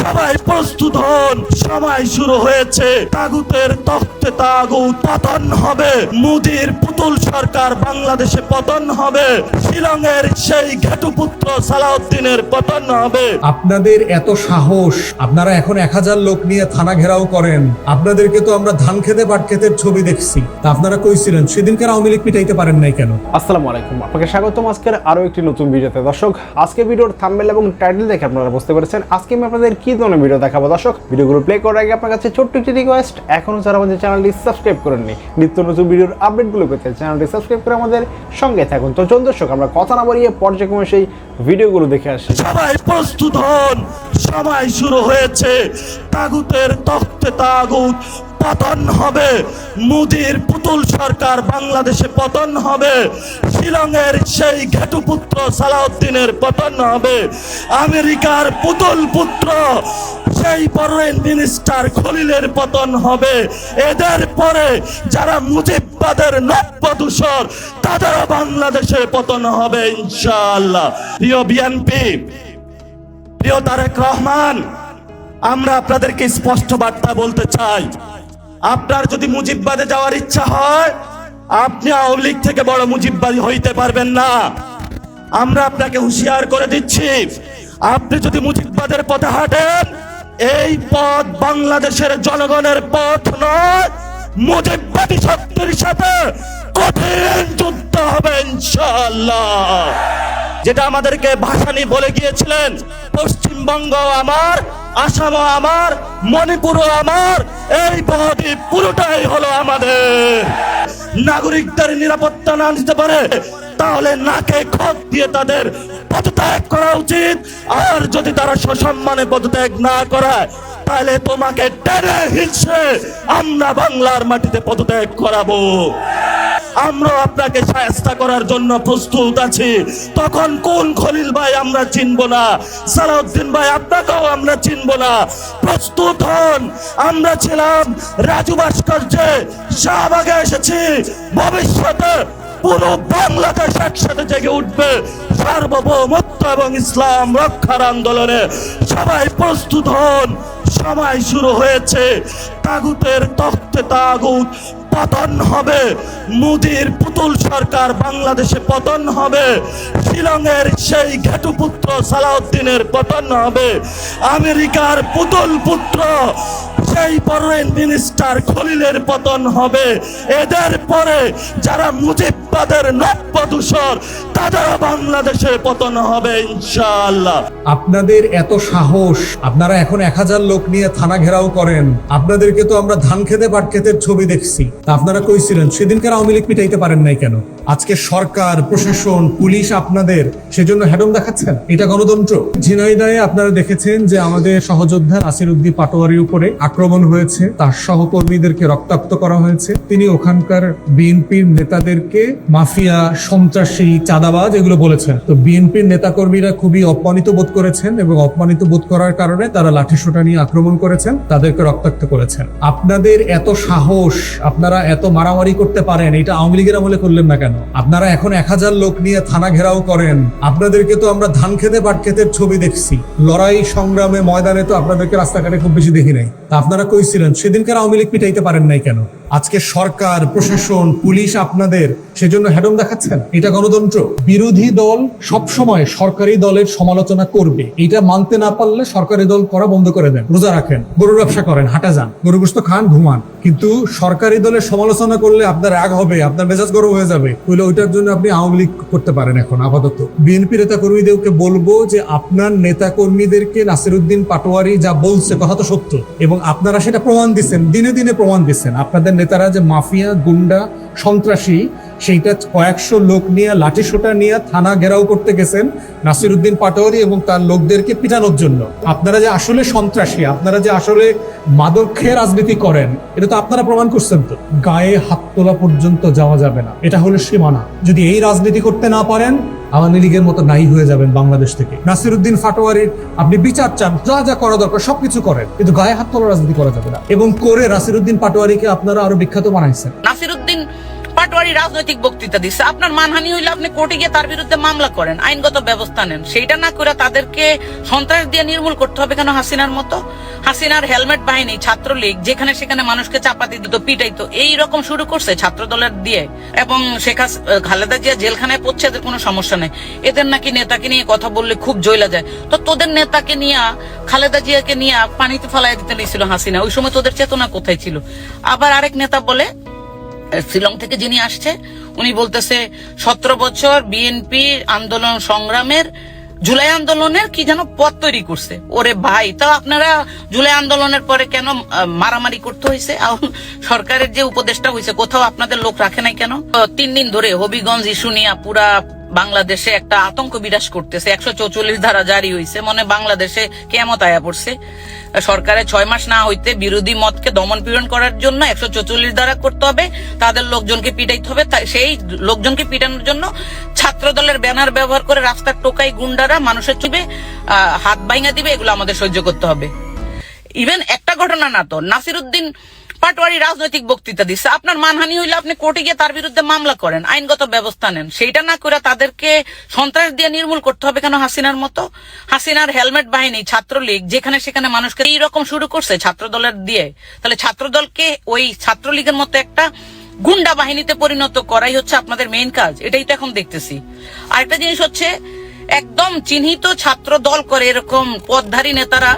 সবাই প্রস্তুত হন, সময় শুরু হয়েছে। তাগুতের তখ্তে তাগুত পতন হবে। মোদির পুতুল সরকার বাংলাদেশে পতন হবে। শিলংয়ের সেই ঘেটুপুত্র সালাউদ্দিনের পতন হবে। আপনাদের এত সাহস, আপনারা এখন 1000 লোক নিয়ে থানা ঘেরাও করেন। আপনাদেরকে তো আমরা ধান খেতে পাট ক্ষেতের ছবি দেখছি, তা আপনারা কইছিলেন সেদিনকার আওয়ামী লীগ পিটাইতে পারেন নাই কেন? আসসালামু আলাইকুম, আপনাকে স্বাগতম আজকের আরো একটি নতুন ভিডিওতে। দর্শক, আজকে ভিডিওর থাম্বনেল এবং টাইটেল দেখে আপনারা বুঝতে পেরেছেন আজকে আমি আপনাদের কি ধরনের ভিডিও দেখাবো। দর্শক, ভিডিওগুলো প্লে করার আগে আপনার কাছে ছোট্ট একটি রিকোয়েস্ট, এখনো যারা আমাদের চ্যানেলটি সাবস্ক্রাইব করেননি, নিত্য নতুন ভিডিওর আপডেটগুলো পেতে চ্যানেলটি সাবস্ক্রাইব করে আমাদের সঙ্গে থাকুন। তো চলুন দর্শক, আমরা কথা না বাড়িয়ে পর্যায়ক্রমে সেই ভিডিওগুলো দেখে আসি। সবাই প্রস্তুত হন, সময় শুরু হয়েছে। তাগুতের তখ্তে তাগুত পতন হবে। মোদির পুতুল সরকার বাংলাদেশে পতন হবে। শিলংয়ের সেই ঘেটুপুত্র সালাউদ্দিনের পতন হবে। আমেরিকার পুতুল পুত্র সেই ফরেন মিনিস্টার খলিলের পতন হবে। এদের পরে যারা মুজিববাদের নব্যদূষর, তাদেরও বাংলাদেশে পতন হবে ইনশাআল্লাহ। প্রিয় বিএনপি, প্রিয় তারেক রহমান, আমরা আপনাদেরকে স্পষ্ট বার্তা বলতে চাই, আপনার যদি মুজিববাদে যাওয়ার ইচ্ছা হয়, আপনি আওয়ামী লীগ থেকে বড় মুজিববাদী হইতে পারবেন না। আমরা আপনাকে হুঁশিয়ার করে দিচ্ছি, আপনি যদি মুজিববাদের পথে হাঁটেন, এই পথ বাংলাদেশের জনগণের পথ নয়। মুজিববাদী শক্তির সাথে কঠিন যুদ্ধ হবে ইনশাআল্লাহ। যেটা আমাদেরকে ভাসানী বলে গিয়েছিলেন, পশ্চিমবঙ্গ আমার, আসামও আমার, মণিপুরও আমার, এই বহদ্বীপ পুরোটাই হলো আমাদের। নাগরিকদের নিরাপত্তা না দিতে পারে, তাহলে নাকে খত দিয়ে তাদের পদত্যাগ করা উচিত। আর যদি তারা সসম্মানে পদত্যাগ না করায়, তাহলে তোমাকে টেনে হিঁচড়ে আমরা বাংলার মাটিতে পদত্যাগ করাবো। আমরা আপনাকে শায়েস্তা করার জন্য প্রস্তুত আছি। তখন কোন খলিল ভাই আমরা চিনব না, সালাউদ্দিন ভাই আপনাকেও আমরা চিনব না। প্রস্তুত হন। আমরা ছিলাম রাজু ভাস্কর্যে, শাহবাগে এসেছি। ভবিষ্যতে পুরো বাংলাদেশ একসাথে জেগে উঠবে সার্বভৌমত্ব এবং ইসলাম রক্ষার আন্দোলনে। সবাই প্রস্তুত হন, সময় শুরু হয়েছে। তাগুতের তখ্তে তাগুত পতন হবে। মোদির পুতুল সরকার বাংলাদেশে পতন হবে। শিলংয়ের সেই ঘেটুপুত্র সালাউদ্দিনের পতন হবে। আমেরিকার পুতুল পুত্র সেই ফরেন মিনিস্টার খলিলের পতন হবে। এদের পরে যারা মুজিববাদের নব্যদূষর, তাদেরও বাংলাদেশে পতন হবে ইনশাআল্লাহ। আপনাদের এত সাহস, আপনারা এখন 1000 লোক নিয়ে থানা ঘেরাও করেন। আপনাদেরকে তো আমরা ধান খেতে পাট ক্ষেতের ছবি দেখছি, তা আপনারা কইছিলেন সেদিনকার আওয়ামী লীগ পিটাইতে পারেন নাই কেন? আজকে সরকার, প্রশাসন, পুলিশ আপনাদের সেজন্য হেডম দেখাচ্ছেন। এটা গণতন্ত্র? ঝিনাইদহে আপনারা দেখেছেন যে আমাদের সহযোদ্ধা নাসির উদ্দিন পাটোয়ারির উপরে আক্রমণ হয়েছে, তার সহকর্মীদেরকে রক্তাক্ত করা হয়েছে। তিনি ওখানকার বিএনপির নেতাদেরকে মাফিয়া, সন্ত্রাসী, চাঁদাবাজ এগুলো বলেছেন। তো বিএনপির নেতাকর্মীরা খুবই অপমানিত বোধ করেছেন এবং অপমানিত বোধ করার কারণে তারা লাঠিসোঁটা নিয়ে আক্রমণ করেছেন, তাদেরকে রক্তাক্ত করেছেন। আপনাদের এত সাহস, আপনারা এত মারামারি করতে পারেন, এটা আওয়ামী লীগের আমলে করলেন না কেন? আপনারা এখন 1000 লোক নিয়ে থানা ঘেরাও করেন। আপনাদেরকে তো আমরা ধান খেতে পাট ক্ষেতের ছবি দেখছি, লড়াই সংগ্রামে ময়দানে তো আপনাদেরকে রাস্তাঘাটে খুব বেশি দেখি নাই। তা আপনারা কইছিলেন সেদিনকার আওয়ামী লীগ পিটাইতে পারেন নাই কেন? আজকে সরকার, প্রশাসন, পুলিশ আপনাদের সেজন্য হেডম দেখাচ্ছেন। এটা গণতন্ত্র? বিরোধী দল সবসময় সরকারি দলের সমালোচনা করবে, এটা মানতে না পারলে সরকারি দল করা বন্ধ করে দেন, রোজা রাখেন, গরুর ব্যবসা করেন, হাঁটা যান, গরু গোশত খান, ঘুমান। কিন্তু সরকারি দলের সমালোচনা করলে আপনার রাগ হবে, আপনার মেজাজ গরম হয়ে যাবে। ওইটার জন্য আপনি আওয়ামী লীগ করতে পারেন এখন আপাতত। বিএনপি নেতা কর্মীদেরকে বলবো যে আপনার নেতা কর্মীদেরকে নাসির উদ্দিন পাটোয়ারি যা বলছে কথা তো সত্য, এবং আপনারা সেটা প্রমাণ দিচ্ছেন, দিনে দিনে প্রমাণ দিচ্ছেন। আপনাদের নেতারা যে মাফিয়া, গুন্ডা, সন্ত্রাসী, সেইটা কয়েকশো লোক নিয়ে লাঠিসোঁটা নিয়ে থানা ঘেরাও করতে গেছেন নাসির উদ্দিন পাটোয়ারি এবং তার লোকদেরকে পিটানোর জন্য। আপনারা যে আসলে সন্ত্রাসী, আপনারা যে আসলে মাদক খেয়ে রাজনীতি করেন, এটা তো আপনারা প্রমাণ করছেন। তো গায়ে হাত তোলা পর্যন্ত যাওয়া যাবে না, এটা হলো সীমানা। যদি এই রাজনীতি করতে না পারেন, আওয়ামী লীগের মতো নাই হয়ে যাবেন বাংলাদেশ থেকে। নাসির উদ্দিন পাটোয়ারির আপনি বিচার চান, যা যা করা দরকার সবকিছু করেন, কিন্তু গায়ে হাত তোলা রাজনীতি করা যাবে না। এবং করে নাসির উদ্দিন পাটোয়ারিকে আপনারা আরো বিখ্যাত বানাইছেন। নাসির উদ্দিন পাটওয়ারি রাজনৈতিক বক্তৃতা দিচ্ছে। আপনার মানহানি হইলে আপনি কোর্টে গিয়ে তার বিরুদ্ধে মামলা করেন, আইনগত ব্যবস্থা নেন। সেইটা না করে তাদেরকে সন্ত্রাস দিয়ে নির্মূল করতে হবে কেন? হাসিনার মতো, হাসিনার হেলমেট বাহিনী, ছাত্রলীগ যেখানে সেখানে মানুষকে চাপাতি দিত, পিটাইতো, এইরকম শুরু করছে ছাত্র দলের দিয়ে। এবং খালেদা জিয়া জেলখানায় পড়ছে, এদের কোনো সমস্যা নেই। এদের নাকি নেতাকে নিয়ে কথা বললে খুব জ্বলা যায়। তো তোদের নেতাকে নিয়ে, খালেদা জিয়াকে নিয়ে পানিতে ফেলাই দিতে নিয়েছিল হাসিনা, ওই সময় তোদের চেতনা কোথায় ছিল? আবার আরেক নেতা বলে, শিলং থেকে যিনি আসছে, উনি বলতেছে 17 বছর বিএনপি আন্দোলন সংগ্রামের, জুলাই আন্দোলনের কি যেন পথ তৈরি করছে। ওরে ভাই, তা আপনারা জুলাই আন্দোলনের পরে কেন মারামারি করতে হয়েছে? সরকারের যে উপদেষ্টা হয়েছে, কোথাও আপনাদের লোক রাখে নাই কেন? 3 দিন ধরে হবিগঞ্জ ইস্যু নিয়ে পুরা বাংলাদেশে একটা আতঙ্ক বিরাজ করতেছে। 144 ধারা জারি হয়েছে, মনে বাংলাদেশে কিয়ামত আয়া পড়ছে। সরকারে 6 মাস না হইতে বিরোধী মতকে দমন পীড়ন করার জন্য 144 ধারা করতে হবে, তাদের লোকজনকে পিটাইতে হবে। সেই লোকজনকে পিটানোর জন্য ছাত্র দলের ব্যানার ব্যবহার করে রাস্তার টোকাই গুন্ডারা মানুষের চুবে হাত ভাঙা দিবে, এগুলো আমাদের সহ্য করতে হবে। ইভেন একটা ঘটনা না তো, নাসিরউদ্দিন পাটওয়ারি রাজনৈতিক বক্তৃতা দিচ্ছে। আপনার মানহানি হইলে আপনি কোর্টে গিয়ে তার বিরুদ্ধে মামলা করেন, আইনগত ব্যবস্থা নেন। সেইটা না করে তাদেরকে সন্ত্রাস দিয়ে নির্মূল করতে হবে কেন? হাসিনার মতো, হাসিনার হেলমেট বাহিনী, ছাত্রলীগ যেখানে সেখানে মানুষকে এইরকম শুরু করছে ছাত্র দলের দিয়ে। তাহলে ছাত্র দলকে ওই ছাত্রলীগের মতো একটা গুন্ডা বাহিনীতে পরিণত করাই হচ্ছে আপনাদের মেইন কাজ। এটাই তো এখন দেখতেছি। আরেকটা জিনিস হচ্ছে, একদম চিহ্নিত ছাত্র দল করে এরকম পথধারী নেতারা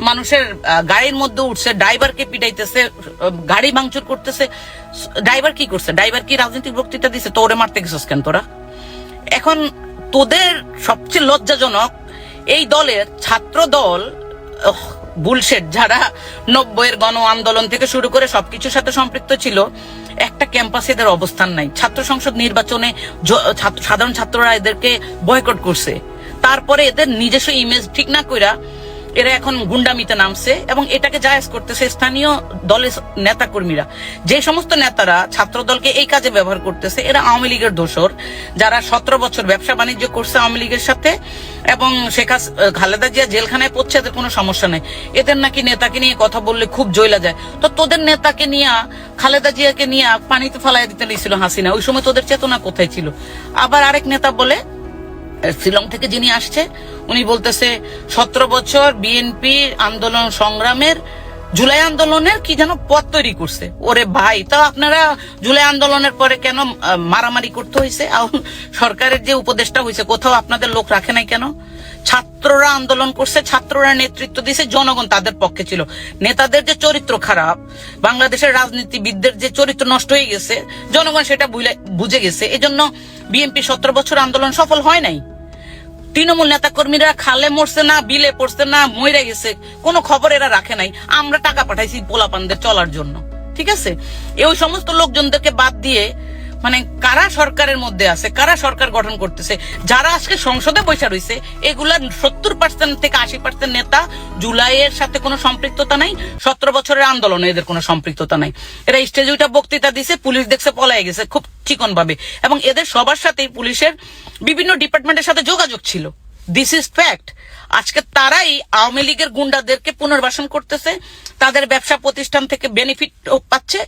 মানুষের গাড়ির মধ্যে উঠছে, ড্রাইভারকে পিটাইতেছে, গাড়ি ভাঙচুর করতেছে। ড্রাইভার কি করছে? ড্রাইভার কি রাজনৈতিক বক্তৃতা দিছে? তো ওরে মারতে গেছিস কেন তোরা? এখন তোদের সবচেয়ে লজ্জাজনক, এই দলের ছাত্র দল বুলশেট, যারা 90-এর গণ আন্দোলন থেকে শুরু করে সবকিছুর সাথে সম্পৃক্ত ছিল, একটা ক্যাম্পাসে এদের অবস্থান নাই। ছাত্র সংসদ নির্বাচনে সাধারণ ছাত্ররা এদেরকে বয়কট করছে। তারপরে এদের নিজস্ব ইমেজ ঠিক না কইরা এরা এখন গুন্ডামিতে নামছে এবং এটাকে জায়েজ করতেছে স্থানীয় দলের নেতা কর্মীরা। যে সমস্ত নেতারা ছাত্র দলকে এই কাজে ব্যবহার করতেছে, এরা আওয়ামী লীগের দোসর, যারা 17 বছর ব্যবসা বাণিজ্য করছে আওয়ামী লীগের সাথে। এবং খালেদা জিয়া জেলখানায় পড়ছে, এদের কোনো সমস্যা নেই। এদের নাকি নেতাকে নিয়ে কথা বললে খুব জ্বলা যায়। তো তোদের নেতাকে নিয়ে, খালেদা জিয়াকে নিয়ে পানিতে ফেলাই দিতে নিয়েছিল হাসিনা, ওই সময় তোদের চেতনা কোথায় ছিল? আবার আরেক নেতা বলে, শিলং থেকে যিনি আসছে, উনি বলতেছে 17 বছর বিএনপি আন্দোলন সংগ্রামের, জুলাই আন্দোলনের কি যেন পথ তৈরি করছে। ওরে ভাই, তা আপনারা জুলাই আন্দোলনের পরে কেন মারামারি করতে হয়েছে? সরকারের যে উপদেষ্টা হয়েছে, কোথাও আপনাদের লোক রাখে নাই কেন? ছাত্ররা আন্দোলন করছে, ছাত্ররা নেতৃত্ব দিয়েছে, জনগণ তাদের পক্ষে ছিল। নেতাদের যে চরিত্র খারাপ, বাংলাদেশের রাজনীতিবিদদের যে চরিত্র নষ্ট হয়ে গেছে, জনগণ সেটা বুঝে গেছে। এজন্য বিএনপি 17 বছর আন্দোলন সফল হয় নাই। তৃণমূল নেতা কর্মীরা খালে মরছে না, বিলে পড়ছে না, মরে গেছে, কোনো খবর এরা রাখে নাই। আমরা টাকা পাঠাইছি পোলাপানদের চলার জন্য, ঠিক আছে? এই সমস্ত লোকজনদেরকে বাদ দিয়ে, মানে কারা সরকারের মধ্যে আছে, কারা সরকার গঠন করতেছে, যারা আজকে সংসদে বসে রয়েছে, এগুলার 70% থেকে 80% নেতা জুলাইয়ের সাথে কোনো সম্পৃক্ততা নাই, 17 বছরের আন্দোলনে এদের কোনো সম্পৃক্ততা নাই। এরা স্টেজে ওইটা বক্তৃতা দিছে, পুলিশ দেখছে, পলায় গেছে খুব চিকন ভাবে। এবং এদের সবার সাথেই পুলিশের বিভিন্ন ডিপার্টমেন্টের সাথে যোগাযোগ ছিল। This is fact. আজকে তারাই আওয়ামী লীগের গুন্ডাদেরকে পুনর্বাসন করতেছে, তাদের ব্যবসা প্রতিষ্ঠান থেকে বেনিফিট পাচ্ছে।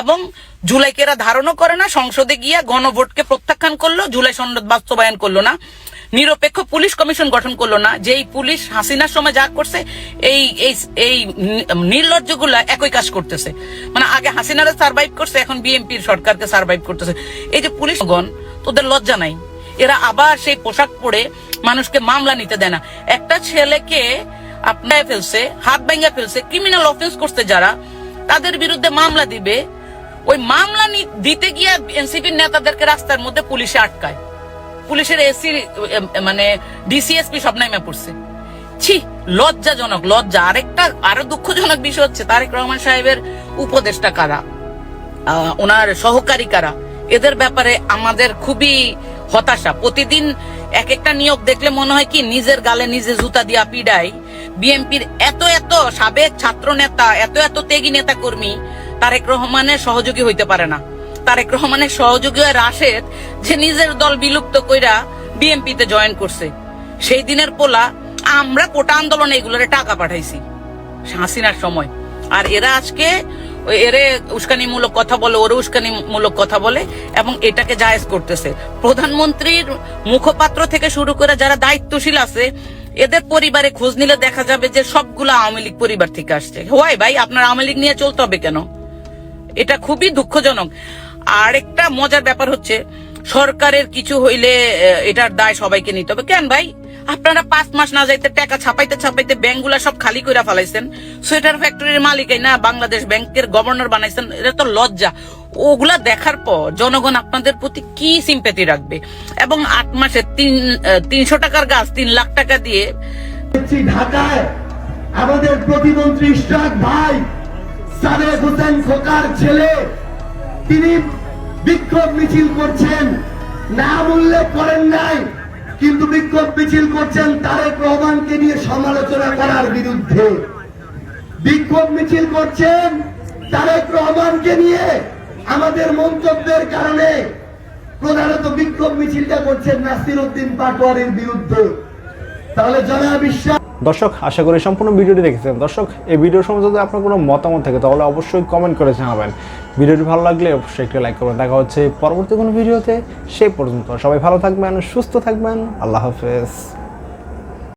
এবং জুলাইকে এরা ধারণও করে না, সংসদে গিয়া গণভোটকে প্রত্যাখ্যান করলো, জুলাই সনদ বাস্তবায়ন করলো না, নিরপেক্ষ পুলিশ কমিশন গঠন করলো না। যেই পুলিশ হাসিনার সময় যা করছে, এই নির্লজ্জগুলা একই কাজ করতেছে। মানে আগে হাসিনারা সার্ভাইভ করছে, এখন বিএনপির সরকারকে সার্ভাইভ করতেছে। এই যে পুলিশগণ, তোদের লজ্জা নাই? এরা আবার সেই পোশাক পরে মানুষকে মামলা নিতে দেয় না। একটা ছেলেকে আপনার ফেলছে, হাত ভেঙে ফেলছে, ক্রিমিনাল অফেন্স করছে যারা, তাদের বিরুদ্ধে মামলা দিবে। ওই মামলা দিতে গিয়ে এনসিপির নেতাদেরকে রাস্তার মধ্যে পুলিশে আটকায়, পুলিশের এসি মানে ডিসিএসপি সব নামে পড়ছে। ছি, লজ্জাজনক, লজ্জা। আরো দুঃখজনক বিষয় হচ্ছে, তারেক রহমান সাহেবের উপদেষ্টা কারা, ওনার সহকারী কারা, এদের ব্যাপারে আমাদের খুবই হতাশা। প্রতিদিন এক একটা নিয়োগ দেখলে মনে হয় কি নিজের গালে নিজে জুতা দিয়া পিডাই। বিএনপির এত এত সাবেক ছাত্র নেতা, এত এত ত্যাগী নেতা কর্মী তারেক রহমানের সহযোগী হইতে পারে না। তারেক রহমানের সহযোগী হয় রাশেদ, যে নিজের দল বিলুপ্ত কইরা বিএনপিতে জয়েন করছে। সেই দিনের পোলা, আমরা কোটা আন্দোলনে এগুলোরে টাকা পাঠাইছি হাসিনার সময়। আর এরা আজকে এরে উস্কানিমূলক কথা বলে, ওরে উস্কানিমূলক কথা বলে এবং এটাকে জায়েজ করতেছে। প্রধানমন্ত্রীর মুখপাত্র থেকে শুরু করে যারা দায়িত্বশীল আছে এদের পরিবারে খোঁজ নিলে দেখা যাবে যে সবগুলো আওয়ামী লীগ পরিবার থেকে আসছে। হোয়াই ভাই, আপনার আওয়ামী লীগ নিয়ে চলতে হবে কেন? এটা খুবই দুঃখজনক। আর একটা মজার ব্যাপার হচ্ছে, সরকারের কিছু হইলে এটার দায় সবাইকে নিতে হবে। কেন ভাই, আপনারা 5 মাস না যাইতে টাকা ছাপাইতে ছাপাইতে ব্যাংকগুলা সব খালি কইরা ফেলাইছেন। সোয়েটার ফ্যাক্টরির মালিকাই না বাংলাদেশ ব্যাংকের গভর্নর বানাইছেন, এটা তো লজ্জা। ওগুলা দেখার পর জনগণ আপনাদের প্রতি কি সিম্প্যাথি রাখবে? এবং 8 মাসে 300 টাকার গাছ 3 লাখ টাকা দিয়ে ঢাকায় আমাদের প্রতিমন্ত্রী ইশরাক ভাই সাদেক হোসেন খোকার ছেলে, তিনি বিক্ষোভ মিছিল করছেন, নাম উল্লেখ করেন নাই, কিন্তু বিক্ষোভ মিছিল করছেন তারেক রহমানকে নিয়ে সমালোচনা করার বিরুদ্ধে। বিক্ষোভ মিছিল করছেন তারেক রহমানকে নিয়ে আমাদের মন্তব্যের কারণে। প্রধানত বিক্ষোভ মিছিলটা করছেন নাসির উদ্দিন পাটোয়ারির বিরুদ্ধে। তাহলে জনাব বিশ্বাস। দর্শক, আশা করি সম্পূর্ণ ভিডিওটি দেখেছেন। দর্শক, এই ভিডিও সম্বন্ধে যদি আপনার কোনো মতামত থাকে তাহলে অবশ্যই কমেন্ট করে জানাবেন। ভিডিওটি ভালো লাগলে অবশ্যই একটি লাইক করবেন। দেখা হচ্ছে পরবর্তী কোনো ভিডিওতে। সেই পর্যন্ত সবাই ভালো থাকবেন, সুস্থ থাকবেন। আল্লাহ হাফেজ।